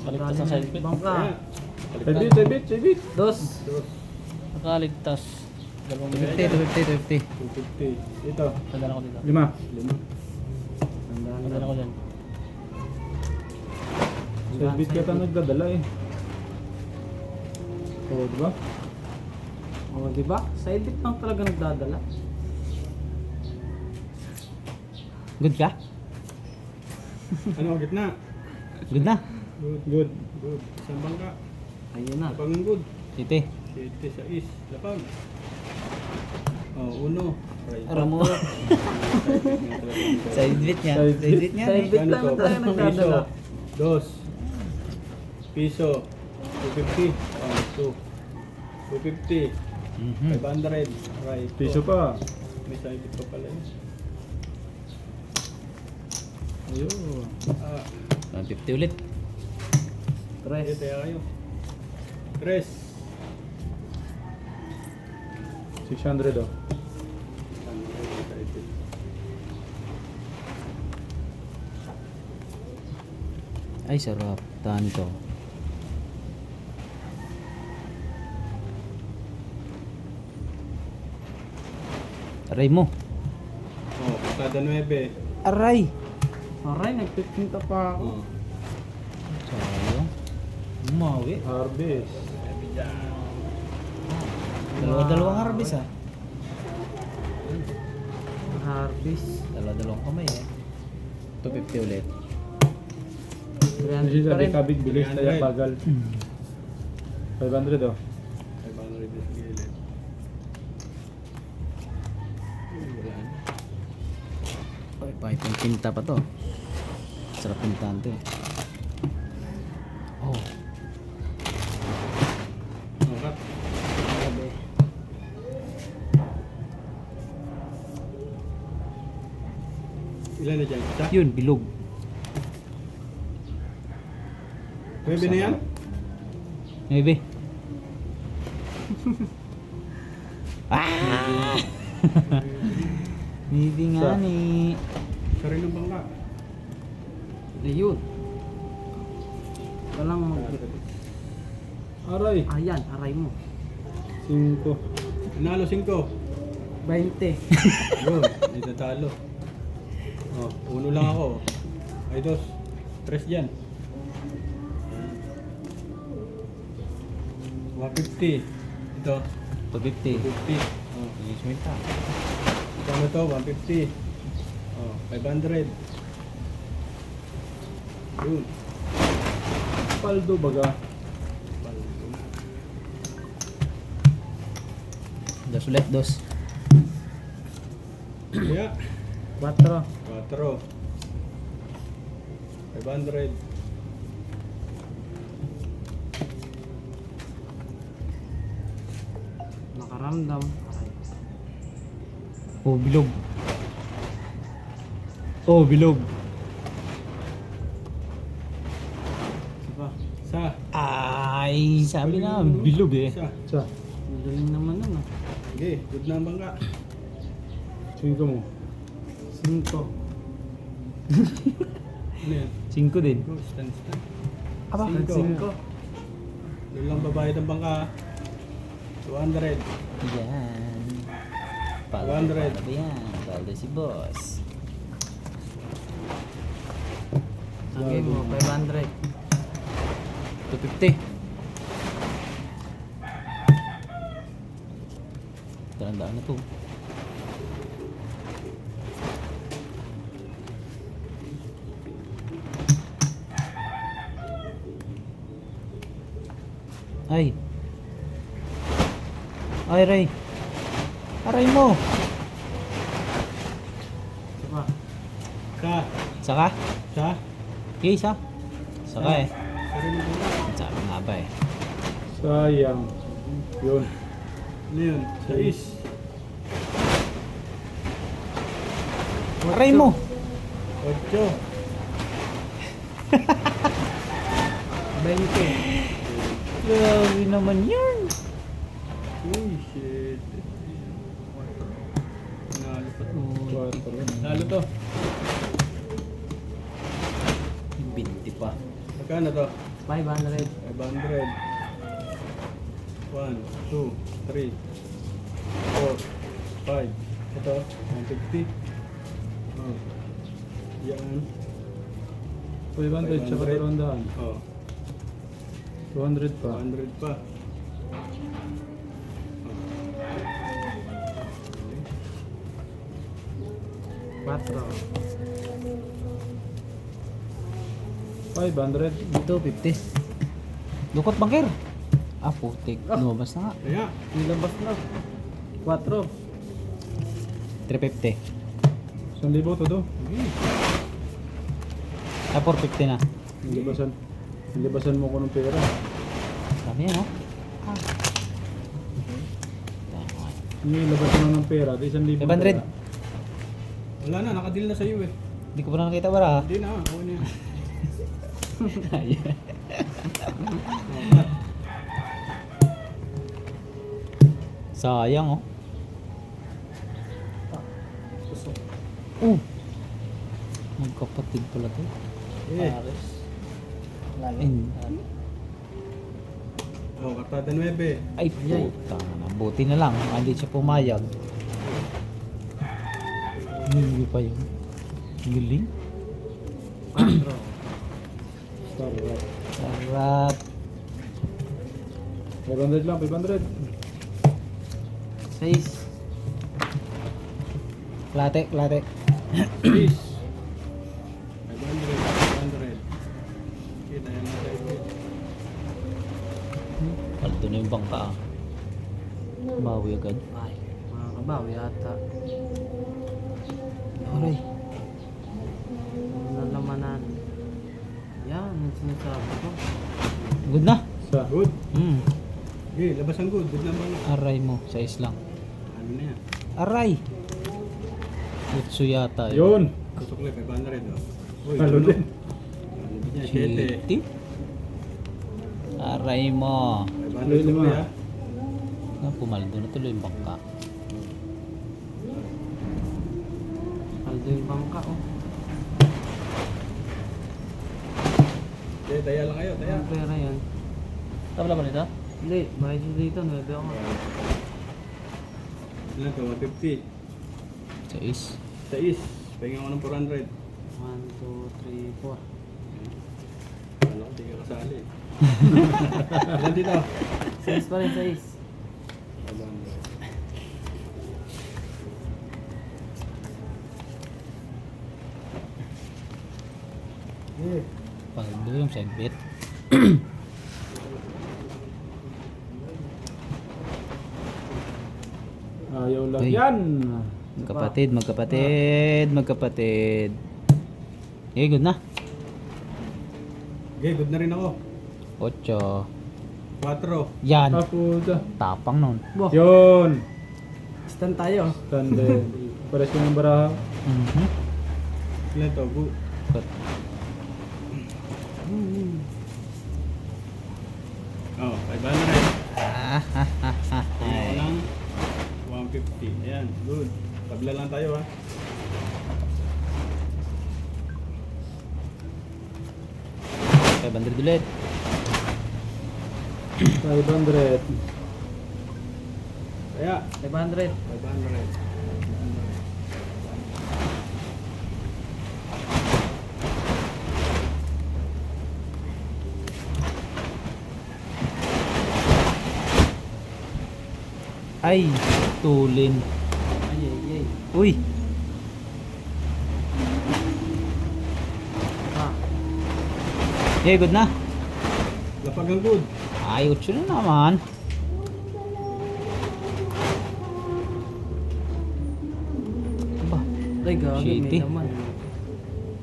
Kaligtas ang side bit. Bangka. Sabit. Dos. Nakaligtas. 250. 250. Ito. Tandaan ako dito. 5. Tandaan ako dyan. Sabit ka ta nagdadala eh. Oo, diba? Oh, di ba? Side bit lang talaga nagdadala. Good ka? Ano, gitna? Good na? Good. Isang bangka. Ayun na. Lapang good. Titi. 7 sa is. Lapang. Oh, uno. Right. Aram mo. Side bit niya. Side Side bit niya. Side bit Ano lang to? tayo nagdadala. Piso. 250. Oh, 250. 500. Right. Piso pa. May side bit pa pala yun. Ayun. 150 ulit. Tres. Ayun, tayo kayo. Tres. 600 oh. Ay, sarap. Tahan to. Aray mo. Oh, kada 9. Aray! Aray, nagpipinta pa ako. Oh. Sayang. Umawi. Harvest. Dalawa-dalawang harvest ah. Harvest. Dalawa-dalawang kamay eh. 250 ulit. 300 Kasi pa sabi rin. kabig bilis 300. tayo bagal. 500 oh. 500 is gilid. Ay, pahit yung pinta pa to. Sarap pintahan to eh. Oh. Cut. Ilan na dyan? Isa? Yun, bilog. Pwede na yan? Maybe. Ah! Maybe nga Sa- ni. Sarili ng bangka. Ayun. Walang mag... Aray. Ayan, aray mo. 5. Nanalo 5. 20. Yun, hindi natalo. Oh, uno lang ako. Ay, dos. Tres dyan. 150. Ito, 250. 250. Oh, Yes, may ta. kano to? 150. Oh, 500. Yun. Paldo baga. Paldo. Dos ulit, dos. Kaya, 4. 4. 500. Nakaramdam. Aray. Oh, bilog. Oh, bilog. Diba? Sa. Ay, sabi na, bilog eh. Isa. Sa. Magaling naman nun ah. Sige, good na ang bangka. 5 mo. 5. Ano yan? 5 din. Go, stand. Aba, 5. Yun lang babayad ang bangka. 200. yan. 200. Paldo yan. Paldo si boss. Sagay mo, 500. 250. Dahan-dahan na to. Ay. Ay, Ray. Aray mo. Diba? Sa. Saka? Sa. Okay, sa. Saka eh. Sarili ng bangka. Sabi nga ba eh. Sayang. Yun. Ano yun? Sa is. Aray mo. 8. 20. Grabe naman yun. Uy, shit. Nalo pa to. Nalo to. 20 pa. Magkano to? 500. 500. 1, 2, 3, 4, 5. Ito, 150. Oh. Yan. 500 tsaka 200. Oh, 200 pa. 100 pa. 4. 500. Dito, 50. Lukot bangkir. Ah, putik. Lumabas na nga. Kaya, Nilabas na. 4. 350. 1,000 to do. Ah, 450 na. Nilabasan mo ko ng pera. Sabi yan, oh. Ah. Nilabasan mo ng pera. 1,000. 500. Wala na, nakadil na sa'yo eh. Hindi ko pa na nakita bara. Hindi na, okay na yan. Sayang, oh. Susok. Magkapatid pala to. Eh, Pares. In- oh, kartada 9. Ay, puta na. Buti na lang. Hindi siya pumayag. Hindi pa yun. Galing. 4. Sarap. 500 lang, 500. 6. Klate, klate. Please. 500, 500. Kita yan na tayo. Paldo na yung bangka, ah. Bawi agad. Ay, makakabawi yata. Aray. Nalamanan. Yan, yung sinasabi ko. Good na. Sa good. Hmm. Okay, labas ang good. Good naman. Aray mo. Size lang. Ano na yan? Aray. Utsu yata yun. Yun. Tusok lang, 500. Oh. Uy, Halo ano? din. Ano din yan? 7. Shitty. Aray mo. 500 mo ya. Ah, pumaldo na tuloy yung bangka. Aldo yung bangka, oh. Okay, taya lang kayo, taya. Ang pera yan. Tama naman ito? Hindi, bayad siya dito. 9 ako. Ilan to? 150. Size. Sa is. Pahinga ko ng 400. 1, 2, 3, 4. Ano ko, di ka kasali. Ilan dito? 6 pa rin, 6. 500. Eh, Paldo yung side bet. ayaw lang Uy. yan. Magkapatid, magkapatid, magkapatid. Okay, good na. Okay, good na rin ako. 8. 4. Yan. Puta. Tapang nun. Bo, Yun. stand tayo. Tande. Pares ko ng baraha. Mhm. Ilan to? Good. But, Oh, 500. ah, ha, ha, ha, Pahinga ko ay. ng 150. Ayan, good. Tabla lang tayo ha. $500 ulit. 500. Kaya, 500. 500. Ay, tulin. Ay, ay, ay. Uy, Ah, okay, good na. Lapag ang good. Ay, 8 na naman. Ba, ay, gagi, Shitty. may naman.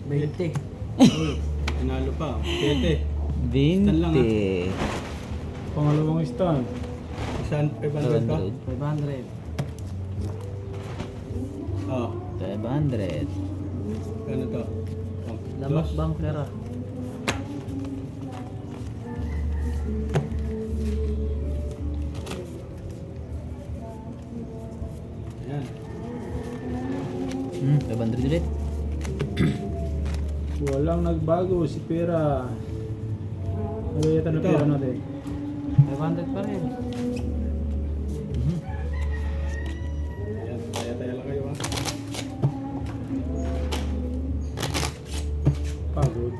20. Uy, tinalo pa. 7. 20. Pangalawang stand. Isang 500 pa. 200. 500. Oh, 500. ano to? Oh, Lamak dos. bang pera? Ayan. 500 ulit. Walang nagbago si pera. Ito na Ito. pera natin. 500 pa rin. Ayan, taya-taya lang kayo ha. Pagod.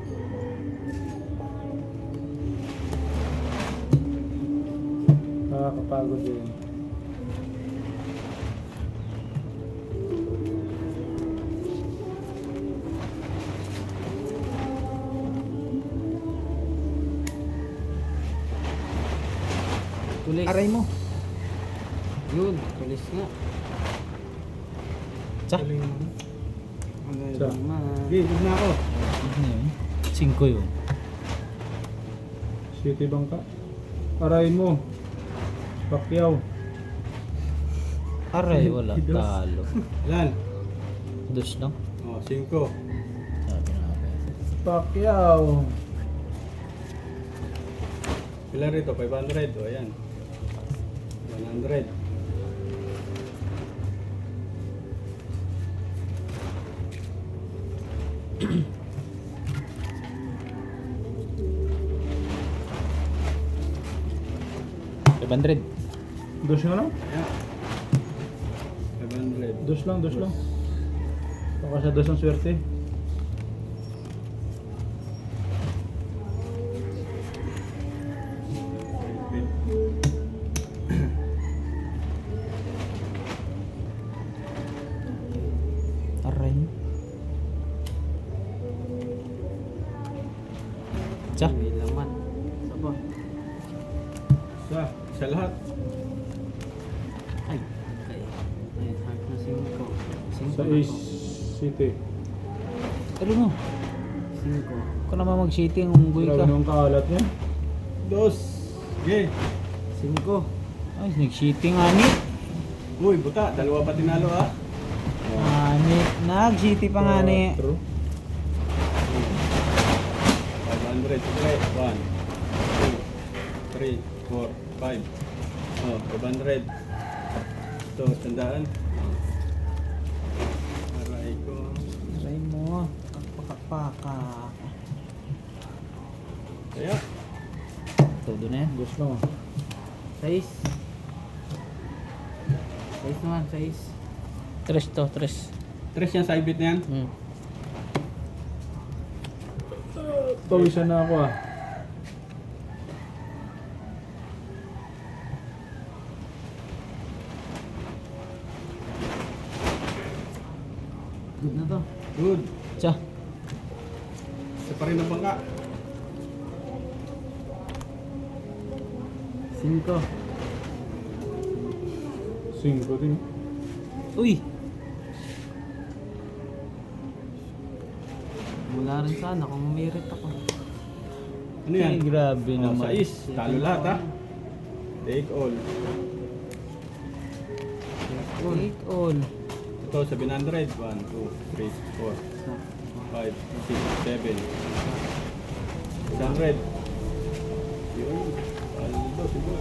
Nakakapagod din. Tulis. Aray mo. Yun, tulis nga. Tsa. Galing mo. Ang Sa? ganda naman. Sige, huwag na ako. Ano yun? 5 yun. City Bangka. Aray mo. Pacquiao. Aray, wala. Dos. Talo. Ilan? Dos lang. Oh, 5. Sabi na ako. Pacquiao. Ilan rito? 500. O, ayan. 100. $500. Dos nga lang? Ayan. 500. Dos lang, dos lang. Baka sa dos ang swerte. Aray mo. Tsa. May laman. Saba. Isa lahat. Ay, okay. Ay, heart na 5. Sa Ace City. Talo mo. 5. Kung naman mag-shitting, unggoy ka. Grabe nung kalat niya. 2. Sige. 5. Ay, nag-shitting ani. Uy, buta. Dalawa pa tinalo ha. Ani. Nag-shitty pa nga ni. 4. 500. Sige. 1, 2, 3, 4, 5. Oh, 500. Ito, tandaan. Aray ko. Aray mo. Pakapaka. Kaya. Todo na yan. Dos lang. 6. 6 naman, 6. 3 to, 3. 3 yan sa ibit na yan. Pawisan na ako ah. Good na to. Good. Tsa. Isa pa rin ang bangka. 5. 5 din. Uy. Wala rin sana kung merit ako. Ano yan? Ay, grabe Oh, naman. 6. Talo lahat ha. Take all. Take all. Ito, 700. 1, 2, 3, 4, 5, 6, 7. 600. Yun. Aldo, siguro.